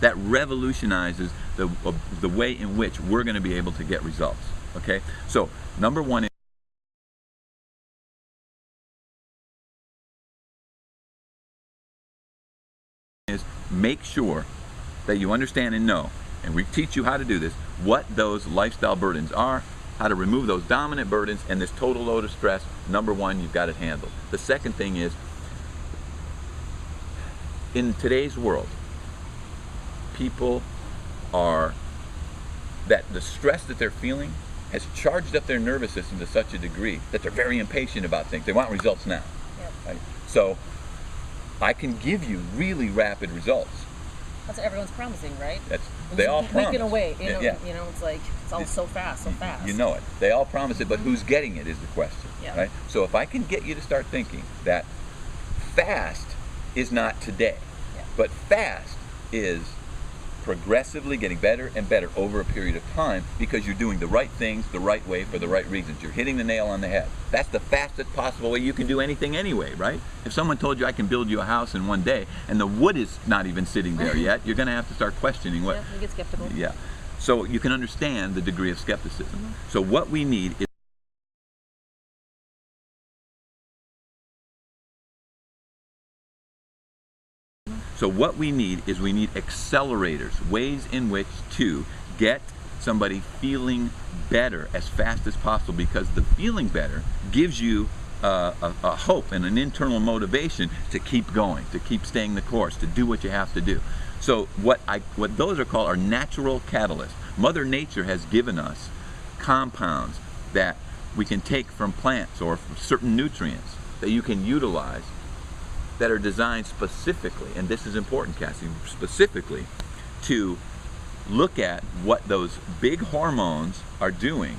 that revolutionizes the way in which we're going to be able to get results. Okay, so number one is make sure that you understand and know, and we teach you how to do this, what those lifestyle burdens are, how to remove those dominant burdens and this total load of stress. Number one, you've got it handled. The second thing is, in today's world, people are, that the stress that they're feeling has charged up their nervous system to such a degree that they're very impatient about things. They want results now. Yep. Right? So I can give you really rapid results. That's what everyone's promising, right? They all promise. Making away, you know, yeah. You know, it's like it's all so fast. You know it. They all promise it, but who's getting it is the question, yeah. right? So if I can get you to start thinking that fast is not today, yeah. but fast is progressively getting better and better over a period of time because you're doing the right things the right way for the right reasons. You're hitting the nail on the head. That's the fastest possible way you can do anything anyway, right? If someone told you I can build you a house in one day and the wood is not even sitting there yet, you're going to have to start questioning what. Yeah, you get skeptical. Yeah. So you can understand the degree of skepticism. Mm-hmm. So what we need is we need accelerators, ways in which to get somebody feeling better as fast as possible, because the feeling better gives you a hope and an internal motivation to keep going, to keep staying the course, to do what you have to do. So what those are called are natural catalysts. Mother Nature has given us compounds that we can take from plants or from certain nutrients that you can utilize that are designed specifically, and this is important, Cassie, specifically to look at what those big hormones are doing,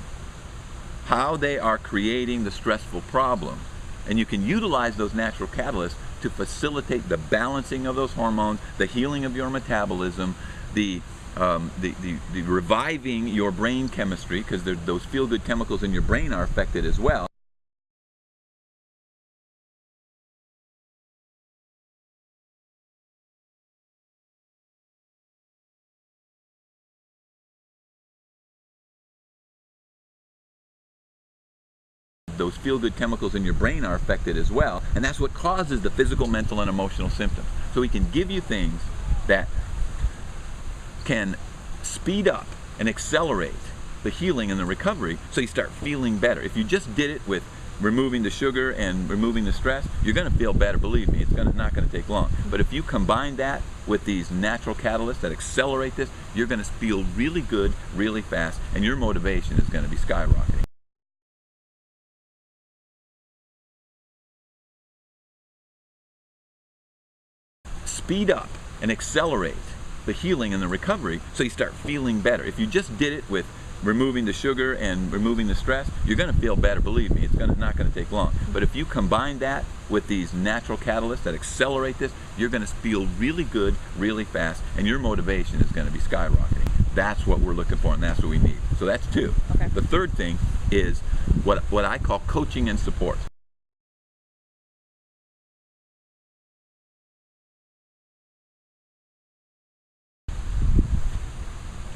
how they are creating the stressful problem, and you can utilize those natural catalysts to facilitate the balancing of those hormones, the healing of your metabolism, the reviving your brain chemistry, because those feel-good chemicals in your brain are affected as well. Those feel-good chemicals in your brain are affected as well, and that's what causes the physical, mental, and emotional symptoms. So we can give you things that can speed up and accelerate the healing and the recovery so you start feeling better. If you just did it with removing the sugar and removing the stress, you're going to feel better, believe me. It's not going to take long. But if you combine that with these natural catalysts that accelerate this, you're going to feel really good, really fast, and your motivation is going to be skyrocketing. Speed up and accelerate the healing and the recovery so you start feeling better. If you just did it with removing the sugar and removing the stress, you're going to feel better, believe me. It's not going to take long. But if you combine that with these natural catalysts that accelerate this, you're going to feel really good, really fast, and your motivation is going to be skyrocketing. That's what we're looking for, and that's what we need. So that's two. Okay. The third thing is what I call coaching and support.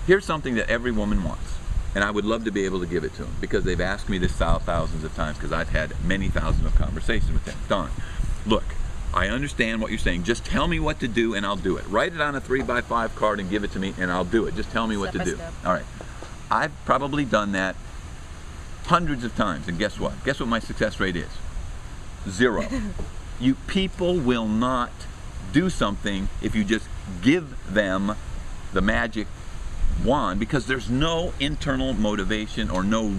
Here's something that every woman wants, and I would love to be able to give it to them, because they've asked me this thousands of times, because I've had many thousands of conversations with them. Don, look, I understand what you're saying. Just tell me what to do and I'll do it. Write it on a 3x5 card and give it to me and I'll do it. Just tell me what to do. All right. I've probably done that hundreds of times, and guess what? Guess what my success rate is? 0. You people will not do something if you just give them the magic wand, because there's no internal motivation or no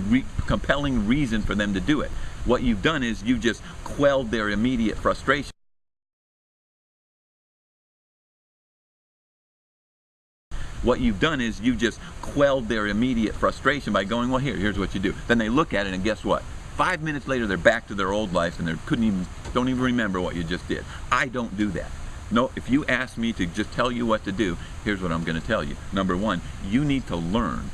compelling reason for them to do it. What you've done is you've just quelled their immediate frustration. What you've done is you've just quelled their immediate frustration by going, well, here's what you do. Then they look at it, and guess what? 5 minutes later, they're back to their old life, and they don't even remember what you just did. I don't do that. No, if you ask me to just tell you what to do, here's what I'm going to tell you. Number one, you need to learn.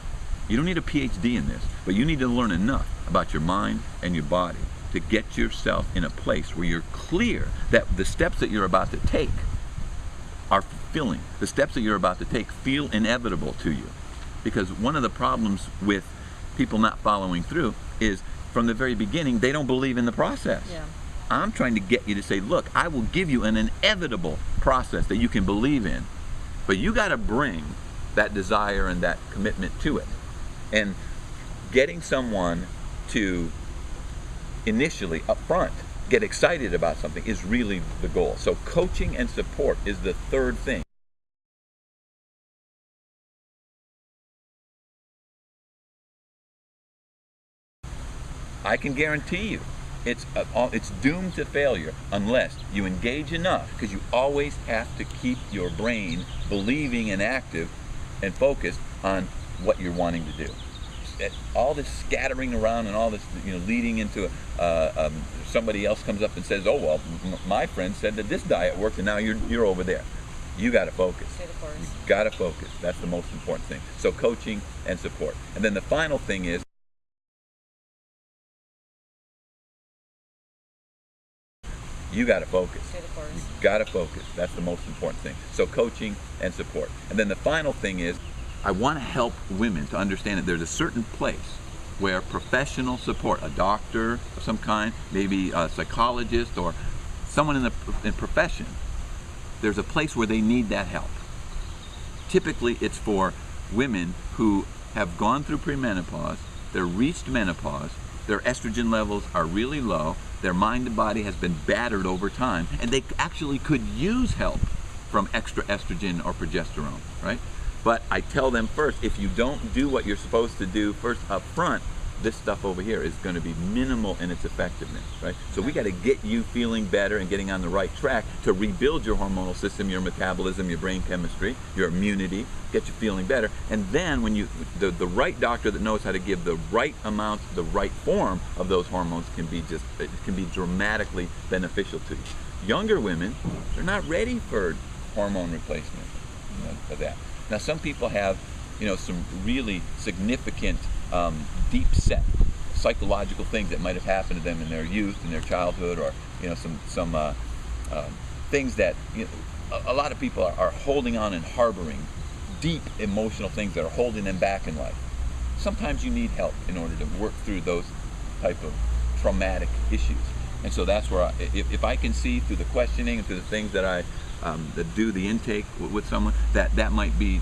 You don't need a PhD in this, but you need to learn enough about your mind and your body to get yourself in a place where you're clear that the steps that you're about to take are feeling. The steps that you're about to take feel inevitable to you. Because one of the problems with people not following through is from the very beginning, they don't believe in the process. Yeah. I'm trying to get you to say, look, I will give you an inevitable process that you can believe in, but you got to bring that desire and that commitment to it. And getting someone to initially, up front, get excited about something is really the goal. So coaching and support is the third thing. I can guarantee you it's doomed to failure unless you engage enough, because you always have to keep your brain believing and active and focused on what you're wanting to do. All this scattering around and all this, leading into somebody else comes up and says, "Oh well, my friend said that this diet worked, and now you're over there." You got to focus. You got to focus. That's the most important thing. So coaching and support, and then the final thing is, you got to focus. You got to focus. That's the most important thing. So coaching and support. And then the final thing is, I want to help women to understand that there's a certain place where professional support, a doctor of some kind, maybe a psychologist or someone in the profession, there's a place where they need that help. Typically it's for women who have gone through premenopause, they're reached menopause, their estrogen levels are really low, their mind and body has been battered over time, and they actually could use help from extra estrogen or progesterone, right? But I tell them first, if you don't do what you're supposed to do first up front, this stuff over here is going to be minimal in its effectiveness, right? So we got to get you feeling better and getting on the right track to rebuild your hormonal system, your metabolism, your brain chemistry, your immunity, get you feeling better. And then when the right doctor that knows how to give the right amount, the right form of those hormones it can be dramatically beneficial to you. Younger women, they're not ready for hormone replacement, for that. Now some people have, some really significant deep set psychological things that might have happened to them in their youth, in their childhood, or some things that a lot of people are holding on and harboring deep emotional things that are holding them back in life. Sometimes you need help in order to work through those type of traumatic issues. And so that's where if I can see through the questioning and through the things that I that do the intake with someone, that might be,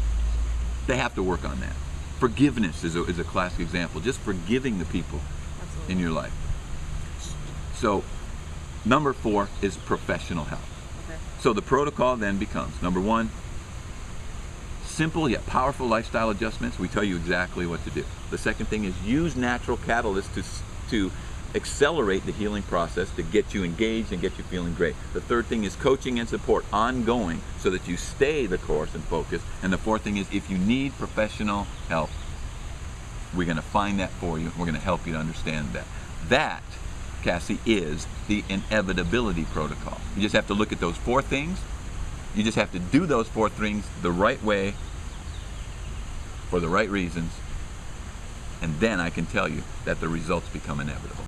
they have to work on that. Forgiveness is a classic example. Just forgiving the people in your life. So number 4 is professional help. Okay. So the protocol then becomes, number 1, simple yet powerful lifestyle adjustments. We tell you exactly what to do. The second thing is use natural catalysts to accelerate the healing process, to get you engaged and get you feeling great. The third thing is coaching and support ongoing so that you stay the course and focus. And the fourth thing is, if you need professional help, we're going to find that for you. We're going to help you to understand that. That, Cassie, is the inevitability protocol. You just have to look at those 4 things. You just have to do those 4 things the right way for the right reasons. And then I can tell you that the results become inevitable.